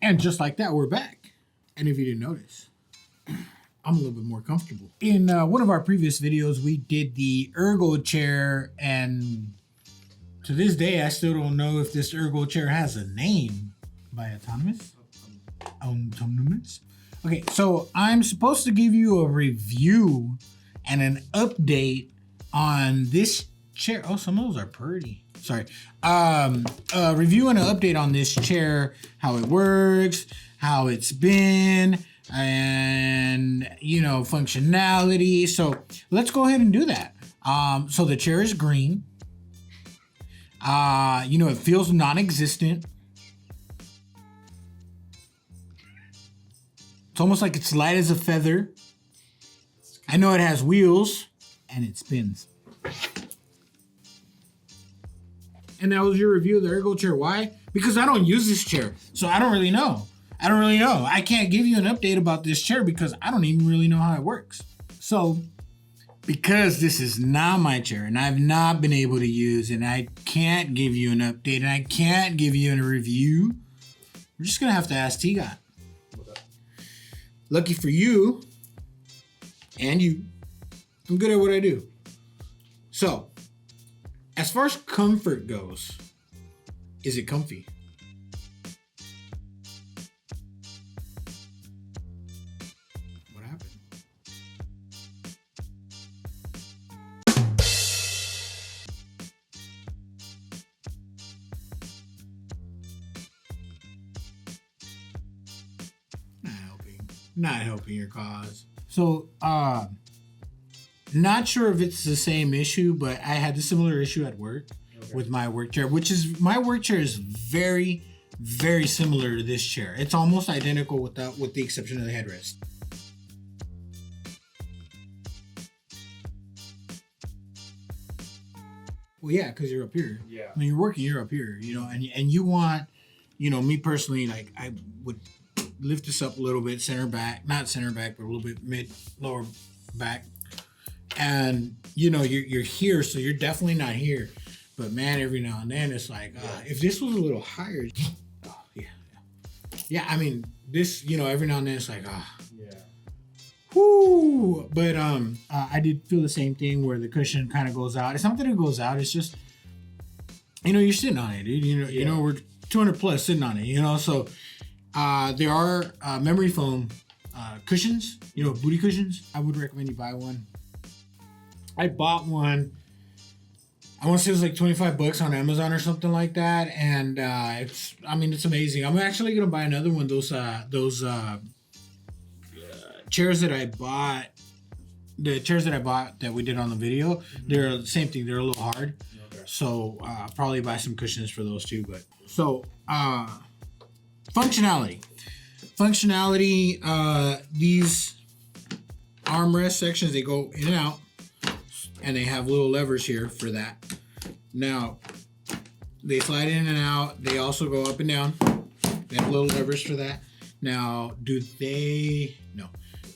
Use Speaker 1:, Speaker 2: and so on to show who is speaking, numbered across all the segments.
Speaker 1: And just like that, we're back. And if you didn't notice, I'm a little bit more comfortable. In one of our previous videos, we did the Ergochair, and to this day, I still don't know if this Ergochair has a name. By Autonomous? Autonomous? Okay, so I'm supposed to give you a review and an update on this chair. Oh, some of those are pretty. Sorry. Review and an update on this chair, how it works, how it's been, and, you know, functionality. So let's go ahead and do that. So the chair is green. You know, it feels non-existent. It's almost like it's light as a feather. I know it has wheels and it spins. And that was your review of the Ergochair. Why? Because I don't use this chair, so I don't really know. I can't give you an update about this chair because I don't even really know how it works. So, because this is not my chair and I've not been able to use, and I can't give you an update and I can't give you a review, we're just gonna have to ask T-God. Lucky for you and you, I'm good at what I do. So, as far as comfort goes, is it comfy? What happened? Not helping your cause. So, not sure if it's the same issue, but I had a similar issue at work with my work chair, my work chair is very, very similar to this chair. It's almost identical with the exception of the headrest. Well, yeah, because you're up here.
Speaker 2: Yeah.
Speaker 1: When you're working, you're up here, you know, and you want, you know, me personally, like I would lift this up a little bit, not center back, but a little bit lower back. And, you know, you're here, so you're definitely not here. But, man, every now and then, it's like, if this was a little higher, yeah, I mean, this, you know, every now and then, it's like,
Speaker 2: yeah.
Speaker 1: Whoo! But I did feel the same thing where the cushion kind of goes out. It's not that it goes out, it's just, you know, you're sitting on it, dude. You know, we're 200 plus sitting on it, you know, so there are memory foam cushions, you know, booty cushions. I would recommend you buy one. I bought one, I want to say it was like $25 on Amazon or something like that, and it's amazing. I'm actually gonna buy another one. Those chairs that I bought, that we did on the video, they're the same thing. They're a little hard, so I'll probably buy some cushions for those too. But so functionality. These armrest sections, they go in and out. And they have little levers here for that. Now, they slide in and out. They also go up and down. They have little levers for that. Now, no,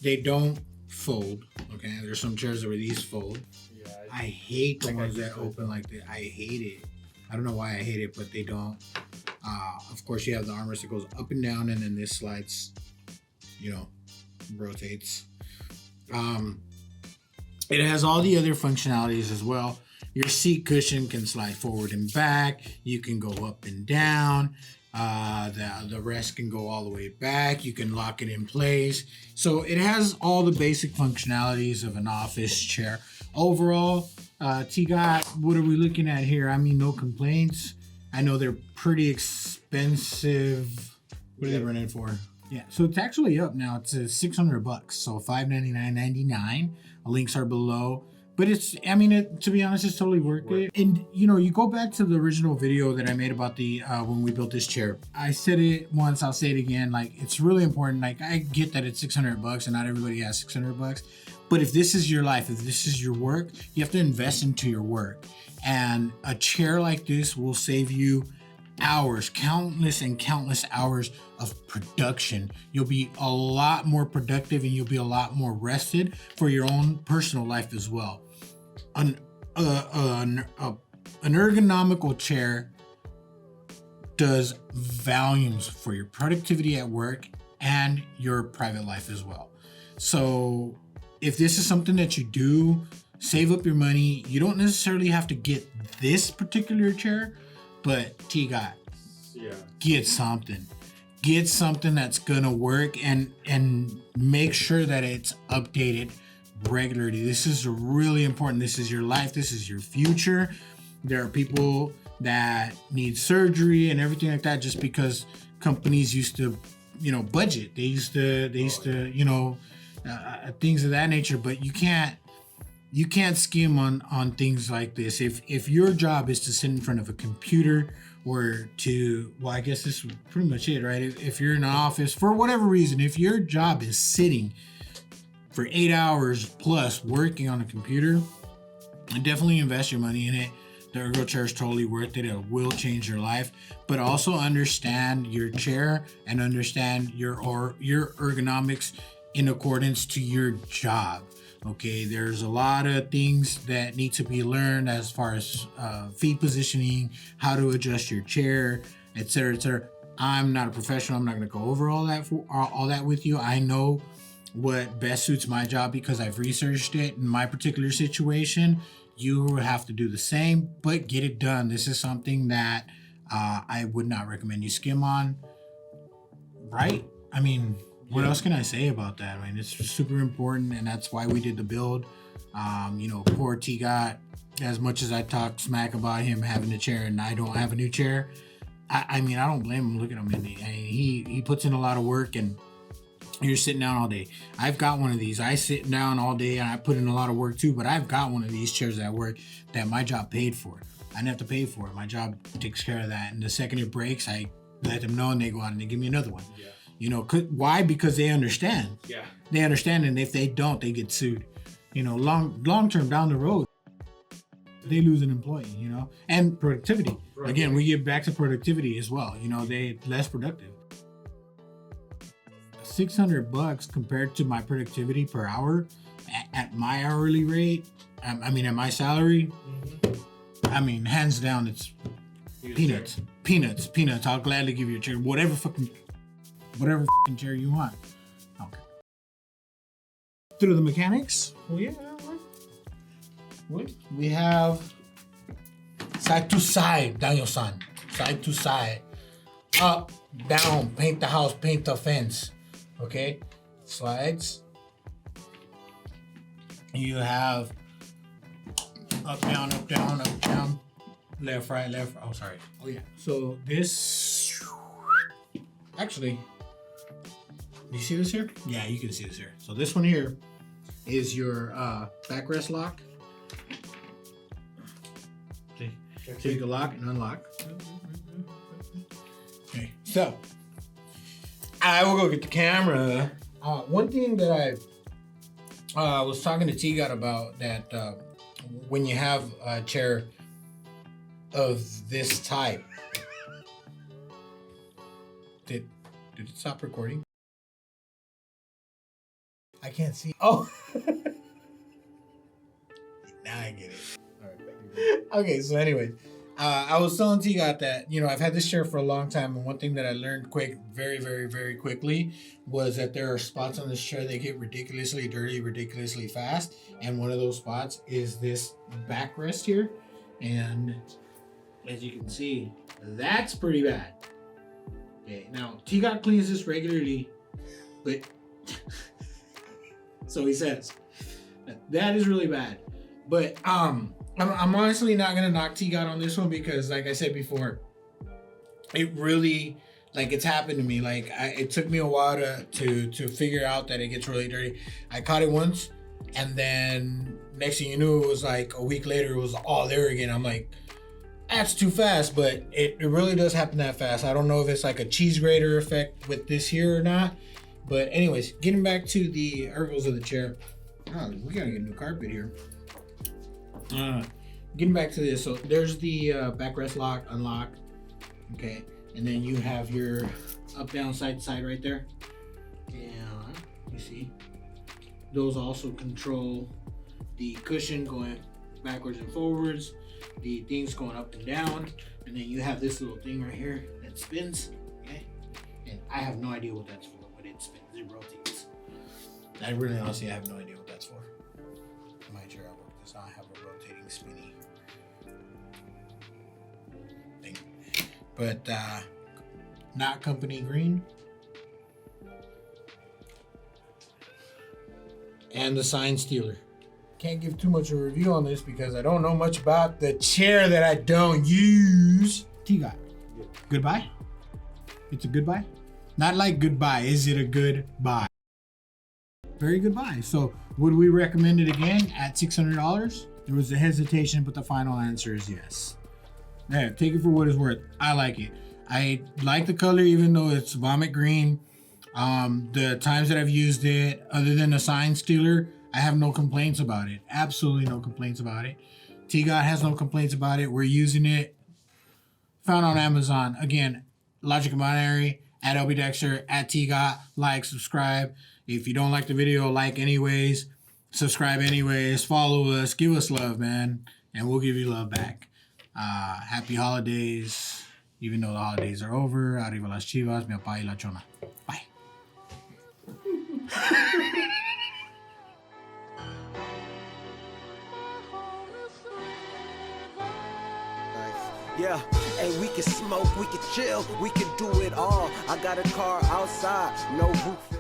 Speaker 1: they don't fold. Okay, there's some chairs where these fold. Yeah, I hate the ones that open like that. I hate it. I don't know why I hate it, but they don't. Of course, you have the armrest that goes up and down, and then this slides, you know, rotates. It has all the other functionalities as well. Your seat cushion can slide forward and back. You can go up and down. The rest can go all the way back. You can lock it in place. So it has all the basic functionalities of an office chair. Overall, T-God, what are we looking at here? I mean, no complaints. I know they're pretty expensive. What are they running for? Yeah, so it's actually up now. It's $600, so $599.99. Links are below. But it's, I mean, to be honest, it's totally worth it. And, you know, you go back to the original video that I made about the, when we built this chair. I said it once, I'll say it again. Like, it's really important. Like, I get that it's $600 and not everybody has $600. But if this is your life, if this is your work, you have to invest into your work. And a chair like this will save you hours, countless and countless hours of production. You'll be a lot more productive and you'll be a lot more rested for your own personal life as well. An ergonomical chair does volumes for your productivity at work and your private life as well. So if this is something that you do, save up your money. You don't necessarily have to get this particular chair, but T-God, get something. Get something that's gonna work, and make sure that it's updated regularly. This is really important. This is your life. This is your future. There are people that need surgery and everything like that just because companies used to, budget. They used to, things of that nature. But you can't scheme on things like this. If your job is to sit in front of a computer or I guess this is pretty much it, right? If you're in an office for whatever reason, if your job is sitting for 8 hours plus working on a computer, definitely invest your money in it. The Ergochair is totally worth it. It will change your life, but also understand your chair and understand your ergonomics in accordance to your job. Okay, there's a lot of things that need to be learned as far as feet positioning, how to adjust your chair, etc., etc. I'm not a professional. I'm not going to go over all that with you. I know what best suits my job because I've researched it in my particular situation. You have to do the same, but get it done. This is something that I would not recommend you skim on, right? I mean, what else can I say about that? I mean, it's super important, and that's why we did the build. Poor T-God, as much as I talk smack about him having a chair and I don't have a new chair, I don't blame him. Look at him. He puts in a lot of work, and you're sitting down all day. I've got one of these. I sit down all day and I put in a lot of work too, but I've got one of these chairs at work that my job paid for. I didn't have to pay for it. My job takes care of that. And the second it breaks, I let them know and they go out and they give me another one. Yeah. Why? Because they understand. Yeah. They understand, and if they don't, they get sued. Long term down the road, they lose an employee, and productivity. Right. Again, we get back to productivity as well. They less productive. $600 compared to my productivity per hour at my hourly rate, at my salary, hands down, it's peanuts. I'll gladly give you a chair, whatever fucking chair you want. Okay. Through the mechanics, we have side to side, Daniel-san, side to side, up, down, paint the house, paint the fence. Okay, slides. You have up, down, up, down, up, down, left, right, left. Oh, sorry. Oh, yeah. So this, actually, do you see this here? Yeah, you can see this here. So this one here is your backrest lock. Okay. So you can lock and unlock. Okay, so I will go get the camera. One thing that I was talking to T-God about, that when you have a chair of this type, did it stop recording? I can't see. Oh, now I get it. All right. Okay, so anyways. I was telling T-God that, I've had this chair for a long time, and one thing that I learned very, very, very quickly was that there are spots on this chair that get ridiculously dirty, ridiculously fast, and one of those spots is this backrest here, and as you can see, that's pretty bad. Okay, now T-God cleans this regularly, but so he says that is really bad, but I'm honestly not gonna knock T-God on this one because, like I said before, it really, it's happened to me. It took me a while to figure out that it gets really dirty. I caught it once, and then next thing you knew, it was like a week later, it was all there again. I'm like, that's too fast, but it really does happen that fast. I don't know if it's like a cheese grater effect with this here or not. But anyways, getting back to the ergos of the chair. Oh, we gotta get new carpet here. Getting back to this, so there's the backrest lock, unlock, okay, and then you have your up, down, side to side right there. And you see, those also control the cushion going backwards and forwards, the things going up and down, and then you have this little thing right here that it spins. Okay, and I have no idea what that's for. But it spins, it rotates. I really honestly have no idea what that's for. My chair, I work this. I have a rotating spinny thing, but not company green. And the sign stealer. Can't give too much of a review on this because I don't know much about the chair that I don't use. T-Got. Goodbye? It's a goodbye? Not like goodbye. Is it a good buy? Very good buy. So would we recommend it again at $600? There was a hesitation, but the final answer is yes. Yeah, take it for what it's worth. I like it. I like the color even though it's vomit green. The times that I've used it, other than the sign stealer, I have no complaints about it. Absolutely no complaints about it. T-Got has no complaints about it. We're using it. Found on Amazon. Again, Logic and Binary, at LB Dexter, at T-Got. Like, subscribe. If you don't like the video, like anyways. Subscribe anyways. Follow us. Give us love, man. And we'll give you love back. Happy holidays. Even though the holidays are over. Arriba las chivas. Mi papá y la chona. Bye.
Speaker 2: Yeah, and we can smoke, we can chill, we can do it all. I got a car outside, no roof.